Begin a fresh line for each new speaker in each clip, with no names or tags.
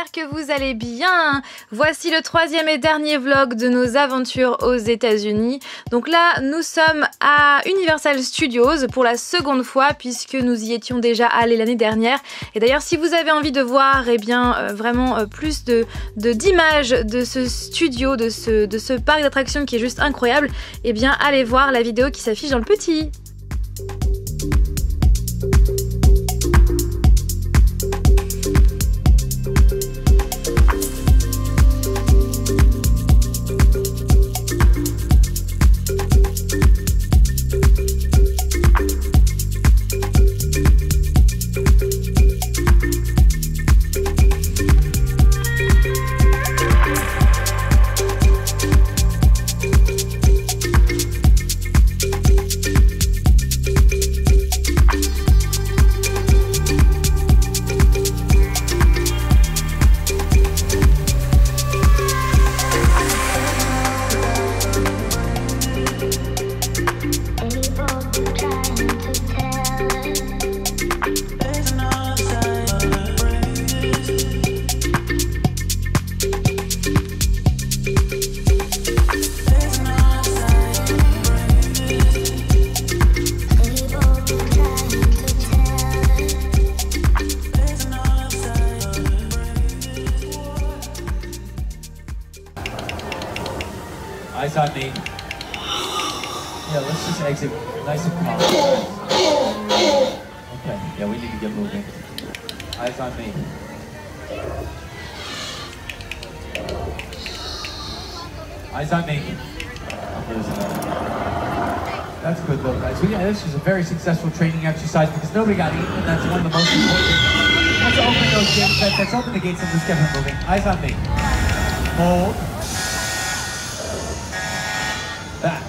j'espère que vous allez bien. Voici le troisième et dernier vlog de nos aventures aux États-Unis. Donc là, nous sommes à Universal Studios pour la seconde fois puisque nous y étions déjà allés l'année dernière. Et d'ailleurs, si vous avez envie de voir vraiment plus d'images de ce studio, de ce parc d'attractions qui est juste incroyable, eh bien allez voir la vidéo qui s'affiche dans le petit.
Eyes on me. Yeah, let's just exit nice and calm. Okay, yeah, we need to get moving. Eyes on me. Eyes on me. That's good though, guys. So yeah, this was a very successful training exercise because nobody got eaten, and that's one of the most important. Let's open those gates. Let's open the gates and let's get her moving. Eyes on me. Hold. Back.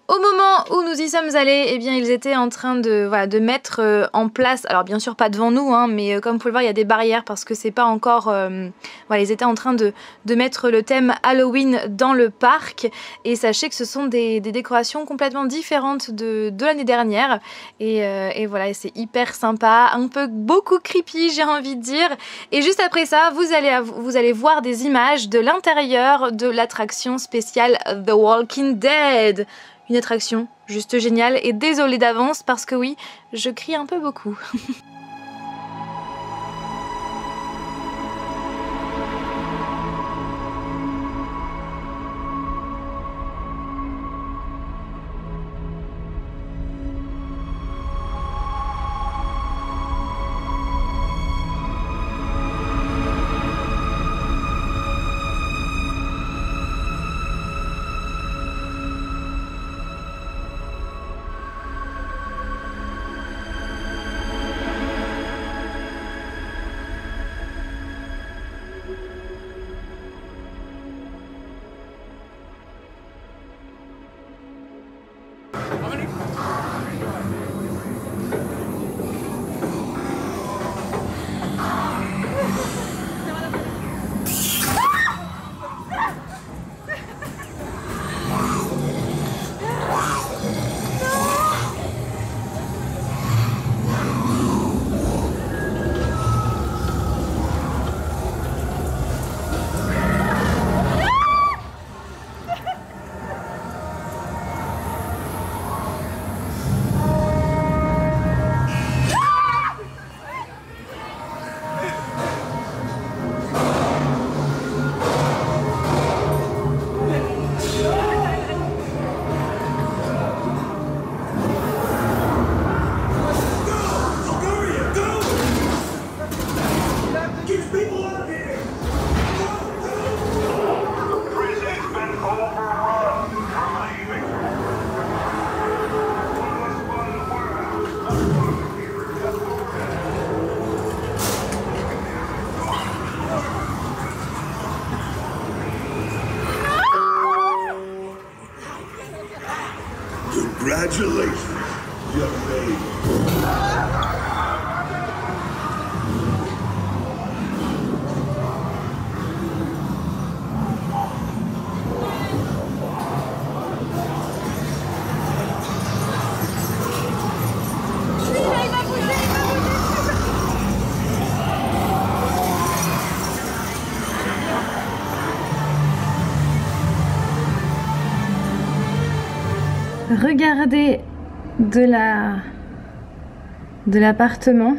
Au moment où nous y sommes allés, eh bien ils étaient en train de mettre en place, alors bien sûr pas devant nous, hein, mais comme vous pouvez le voir, il y a des barrières parce que c'est pas encore, ils étaient en train de mettre le thème Halloween dans le parc. Et sachez que ce sont des décorations complètement différentes de l'année dernière. Et voilà, c'est hyper sympa, beaucoup creepy, j'ai envie de dire. Et juste après ça, vous allez voir des images de l'intérieur de l'attraction spéciale The Walking Dead. Une attraction juste géniale et désolée d'avance parce que oui, je crie un peu beaucoup.
Congratulations, young lady.
Regardez de l'appartement,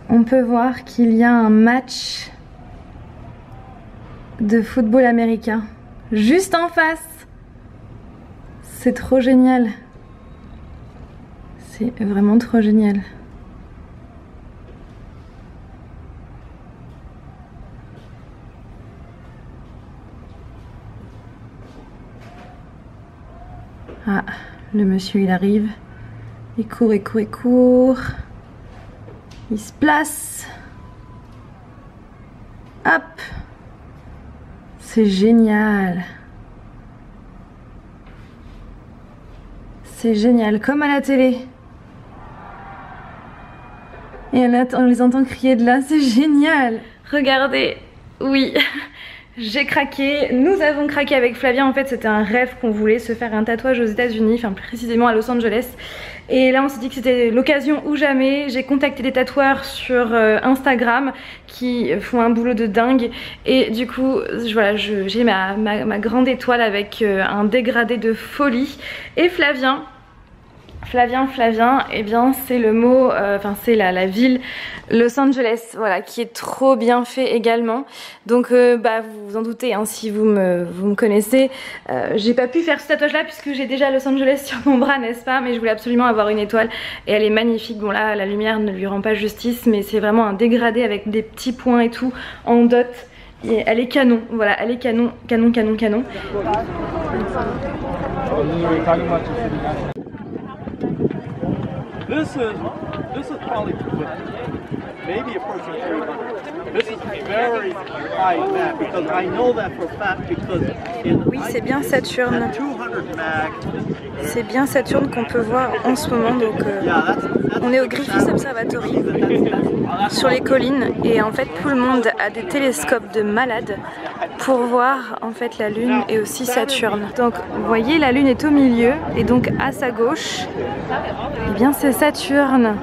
on peut voir qu'il y a un match de football américain juste en face. C'est trop génial. C'est vraiment trop génial. Ah, le monsieur il arrive, il court, il court, il court, il se place, hop, c'est génial, c'est génial, comme à la télé, et on les entend crier de là, c'est génial. Regardez, oui. J'ai craqué, nous avons craqué avec Flavien. En fait c'était un rêve qu'on voulait, se faire un tatouage aux États-Unis, enfin précisément à Los Angeles. Et là on s'est dit que c'était l'occasion ou jamais. J'ai contacté des tatoueurs sur Instagram qui font un boulot de dingue. Et du coup voilà, j'ai ma grande étoile avec un dégradé de folie. Et Flavien, eh bien c'est le mot, enfin c'est la ville Los Angeles, voilà, qui est trop bien fait également. Donc bah vous vous en doutez, hein, si vous me connaissez, j'ai pas pu faire ce tatouage là puisque j'ai déjà Los Angeles sur mon bras, n'est-ce pas, mais je voulais absolument avoir une étoile et elle est magnifique. Bon là la lumière ne lui rend pas justice, mais c'est vraiment un dégradé avec des petits points et tout en dot. Et elle est canon, voilà, elle est canon.
This is probably maybe approaching 300. This is very high mag because I know that for a fact because
oui, c'est bien Saturne. C'est bien Saturne qu'on peut voir en ce moment. Donc on est au Griffith Observatory sur les collines et en fait tout le monde a des télescopes de malade pour voir en fait la Lune et aussi Saturne. Donc vous voyez, la Lune est au milieu et donc à sa gauche, eh bien c'est Saturne.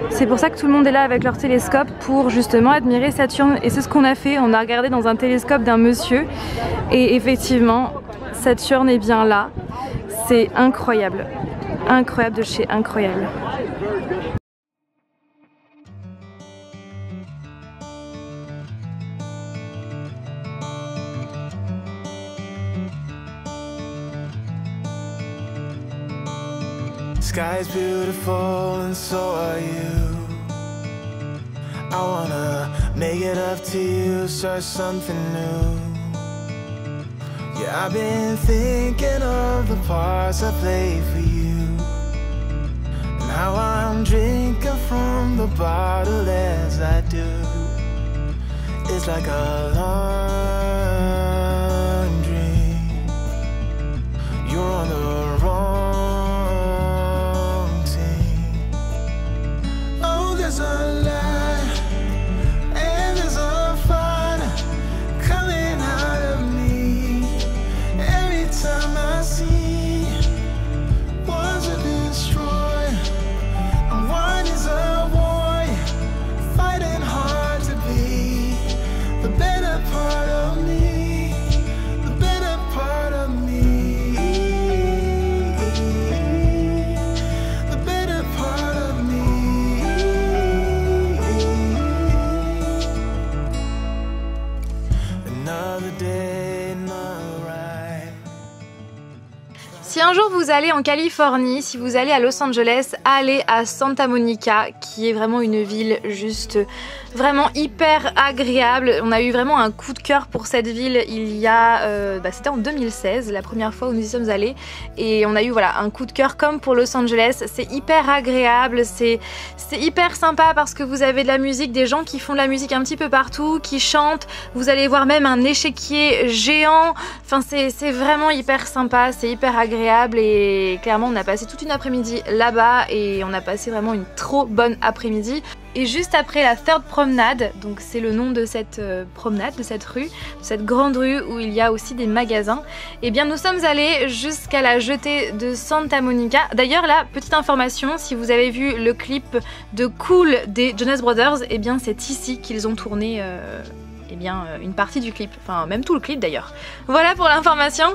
C'est pour ça que tout le monde est là avec leur télescope pour justement admirer Saturne. Et c'est ce qu'on a fait, on a regardé dans un télescope d'un monsieur et effectivement Saturne est bien là. C'est incroyable, incroyable de chez incroyable.
Sky's beautiful and so are you. I wanna make it up to you, start something new. Yeah, I've been thinking of the parts I played for you. Now I'm drinking from the bottle as I do. It's like a long dream. You're on the wrong team. Oh, there's a lie and there's a fire coming out of me. Every time I see one's a destroyer and one is a warrior, fighting hard to be the better part of me, the better part of me, the better part of me. Another day, another ride.
Si un jour vous allez en Californie, si vous allez à Los Angeles, allez à Santa Monica, qui est vraiment une ville juste vraiment hyper agréable. On a eu vraiment un coup de cœur pour cette ville il y a, c'était en 2016, la première fois où nous y sommes allés. Et on a eu voilà, un coup de cœur comme pour Los Angeles. C'est hyper agréable, c'est hyper sympa parce que vous avez de la musique, des gens qui font de la musique un petit peu partout, qui chantent. Vous allez voir même un échiquier géant. Enfin, c'est vraiment hyper sympa, c'est hyper agréable. agréable et clairement on a passé toute une après-midi là-bas et on a passé vraiment une trop bonne après-midi. Et juste après la third promenade, donc c'est le nom de cette promenade, de cette rue, de cette grande rue où il y a aussi des magasins, et bien nous sommes allés jusqu'à la jetée de Santa Monica. D'ailleurs là, petite information, si vous avez vu le clip de Cool des Jonas Brothers, et bien c'est ici qu'ils ont tourné une partie du clip, enfin même tout le clip d'ailleurs. Voilà pour l'information.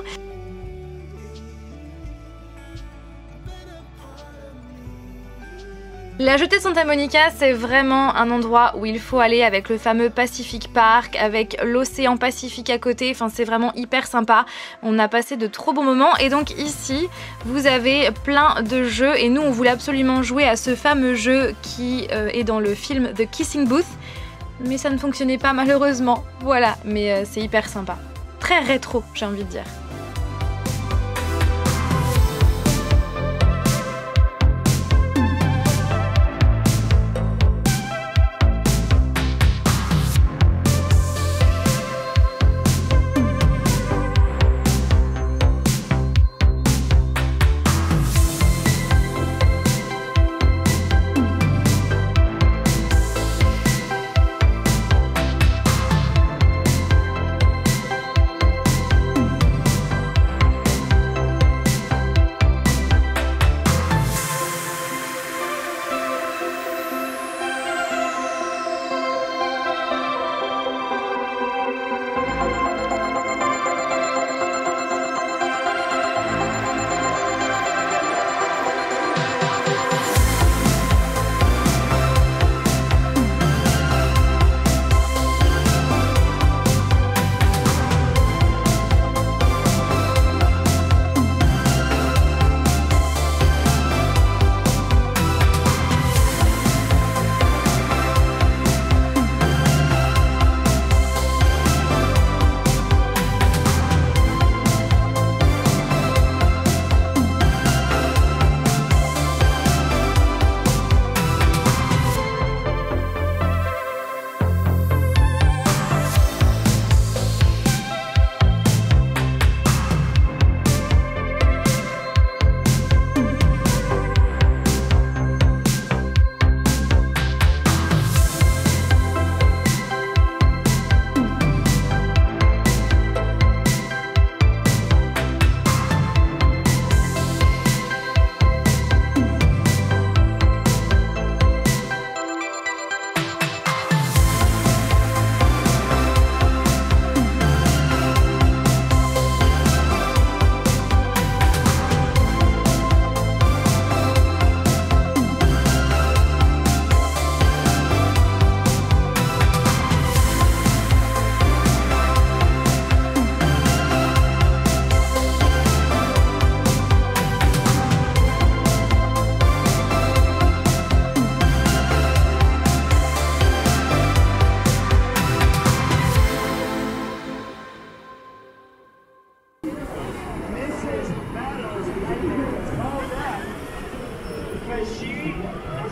La jetée de Santa Monica, c'est vraiment un endroit où il faut aller avec le fameux Pacific Park, avec l'océan Pacifique à côté, enfin c'est vraiment hyper sympa. On a passé de trop bons moments et donc ici, vous avez plein de jeux et nous on voulait absolument jouer à ce fameux jeu qui est dans le film The Kissing Booth, mais ça ne fonctionnait pas malheureusement. Voilà, mais c'est hyper sympa. Très rétro, j'ai envie de dire.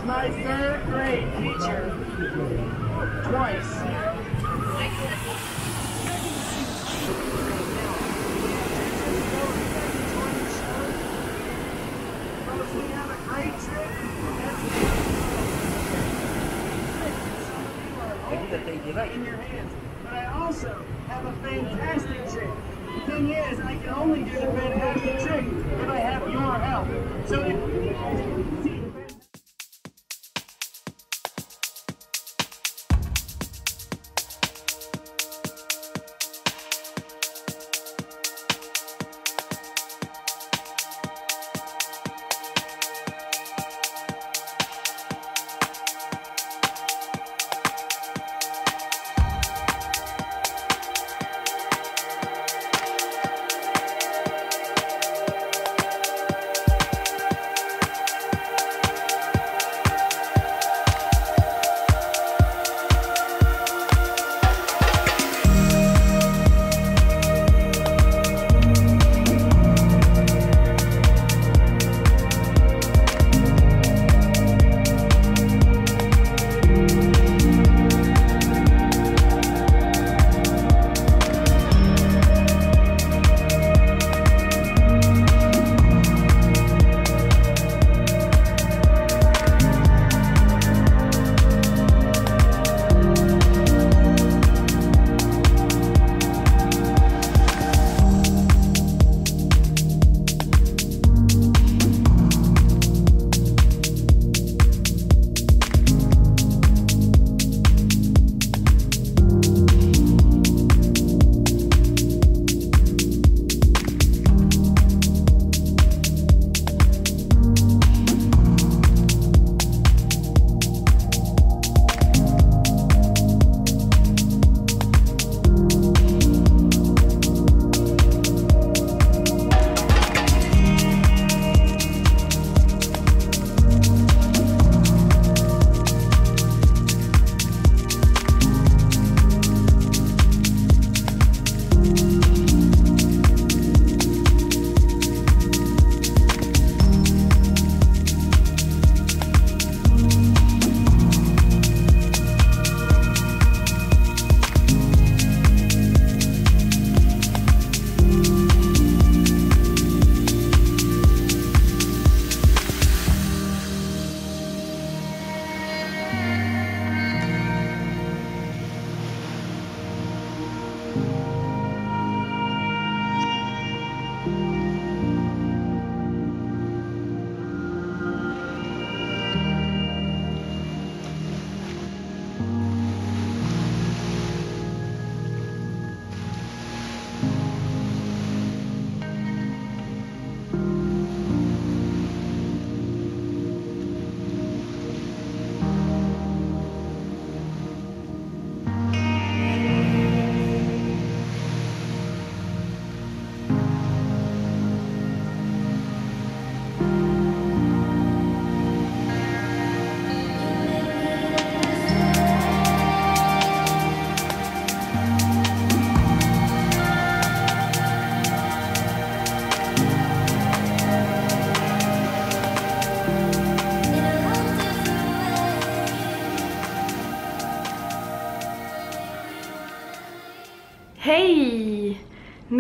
my third grade teacher twice. We have a great trip. In your hands. But I also have a fantastic trick. The thing is, I can only do the fantastic trick if I have your help. So if see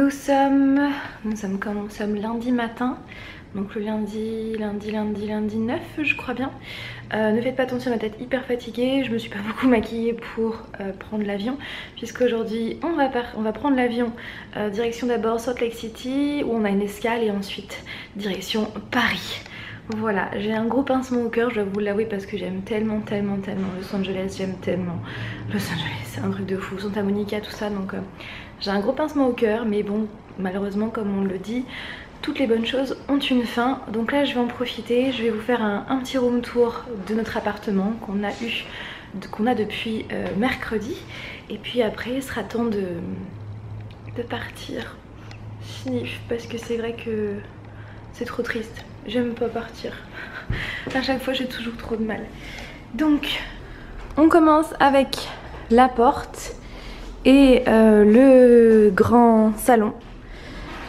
Nous sommes lundi matin, donc le lundi 9 je crois bien. Ne faites pas attention, ma tête hyper fatiguée, je me suis pas beaucoup maquillée pour prendre l'avion, puisqu'aujourd'hui on va prendre l'avion direction d'abord Salt Lake City où on a une escale et ensuite direction Paris. Voilà, j'ai un gros pincement au cœur, je dois vous l'avouer, parce que j'aime tellement Los Angeles, j'aime tellement Los Angeles, c'est un truc de fou, Santa Monica, tout ça, donc j'ai un gros pincement au cœur, mais bon, malheureusement, comme on le dit, toutes les bonnes choses ont une fin. Donc là, je vais en profiter, je vais vous faire un petit room tour de notre appartement qu'on a depuis mercredi, et puis après, il sera temps de partir. Sniff, parce que c'est vrai que c'est trop triste. J'aime pas partir. À chaque fois j'ai toujours trop de mal. Donc on commence avec la porte et le grand salon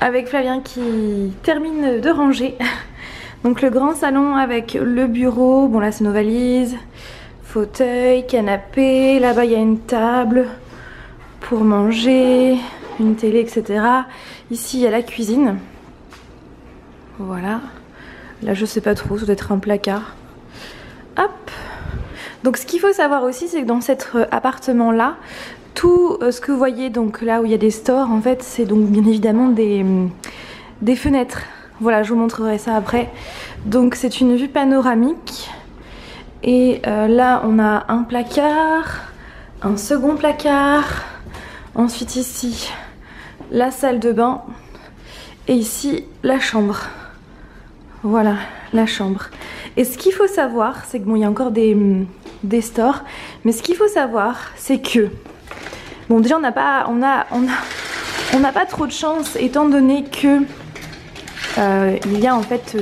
avec Flavien qui termine de ranger. Donc le grand salon avec le bureau, bon là c'est nos valises, fauteuil, canapé, là-bas il y a une table pour manger, une télé, etc. Ici il y a la cuisine. Voilà. Là je sais pas trop, ça doit être un placard. Hop. Donc ce qu'il faut savoir aussi, c'est que dans cet appartement là, tout ce que vous voyez donc là où il y a des stores, en fait c'est donc bien évidemment des fenêtres. Voilà, je vous montrerai ça après. Donc c'est une vue panoramique. Et là on a un placard, un second placard. Ensuite ici la salle de bain. Et ici la chambre. Voilà, la chambre. Et ce qu'il faut savoir, c'est que bon, il y a encore des stores, mais ce qu'il faut savoir, c'est que bon, déjà on n'a pas trop de chance, étant donné que il y a en fait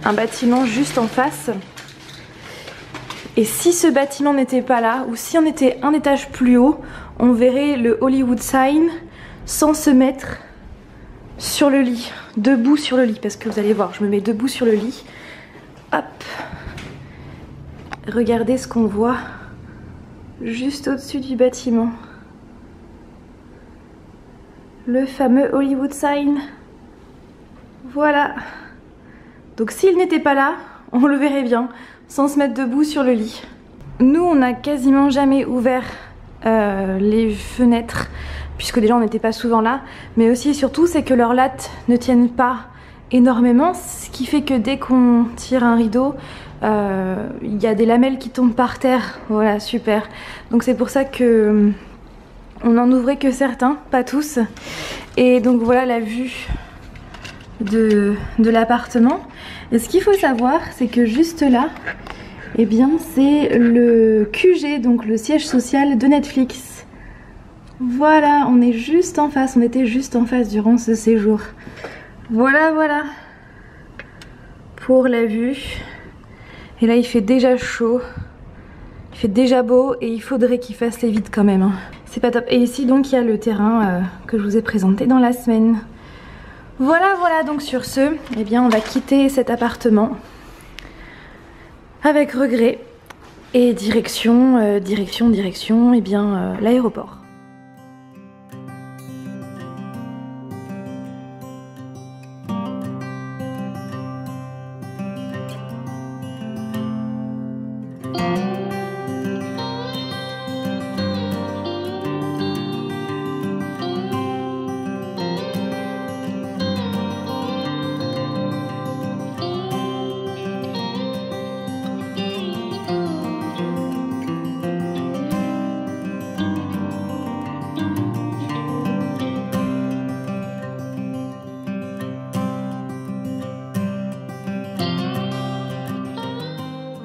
un bâtiment juste en face. Et si ce bâtiment n'était pas là, ou si on était un étage plus haut, on verrait le Hollywood sign sans se mettre sur le lit, debout sur le lit, parce que vous allez voir, je me mets debout sur le lit. Hop. Regardez ce qu'on voit juste au-dessus du bâtiment. Le fameux Hollywood sign. Voilà. Donc s'il n'était pas là, on le verrait bien, sans se mettre debout sur le lit. Nous, on n'a quasiment jamais ouvert les fenêtres, puisque déjà on n'était pas souvent là, mais aussi et surtout c'est que leurs lattes ne tiennent pas énormément, ce qui fait que dès qu'on tire un rideau, il y a des lamelles qui tombent par terre. Voilà, super. Donc c'est pour ça que on n'en ouvrait que certains, pas tous. Et donc voilà la vue de l'appartement. Et ce qu'il faut savoir, c'est que juste là, eh bien c'est le QG, donc le siège social de Netflix. Voilà, on est juste en face, on était juste en face durant ce séjour. Voilà, voilà. Pour la vue. Et là il fait déjà chaud. Il fait déjà beau et il faudrait qu'il fasse les vides quand même. Hein. C'est pas top. Et ici donc il y a le terrain que je vous ai présenté dans la semaine. Voilà, voilà, donc sur ce, eh bien on va quitter cet appartement. Avec regret. Et direction, eh bien l'aéroport.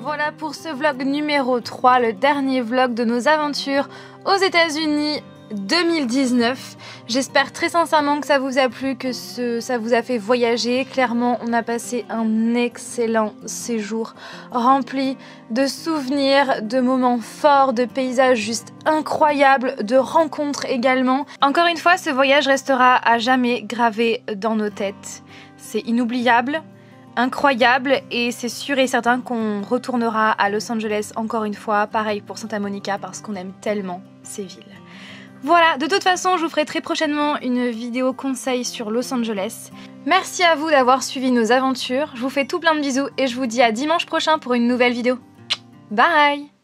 Voilà pour ce vlog numéro 3, le dernier vlog de nos aventures aux États-Unis 2019. J'espère très sincèrement que ça vous a plu, que ça vous a fait voyager. Clairement, on a passé un excellent séjour rempli de souvenirs, de moments forts, de paysages juste incroyables, de rencontres également. Encore une fois, ce voyage restera à jamais gravé dans nos têtes. C'est inoubliable, incroyable, et c'est sûr et certain qu'on retournera à Los Angeles encore une fois, pareil pour Santa Monica, parce qu'on aime tellement ces villes. Voilà, de toute façon, je vous ferai très prochainement une vidéo conseil sur Los Angeles. Merci à vous d'avoir suivi nos aventures. Je vous fais tout plein de bisous et je vous dis à dimanche prochain pour une nouvelle vidéo. Bye!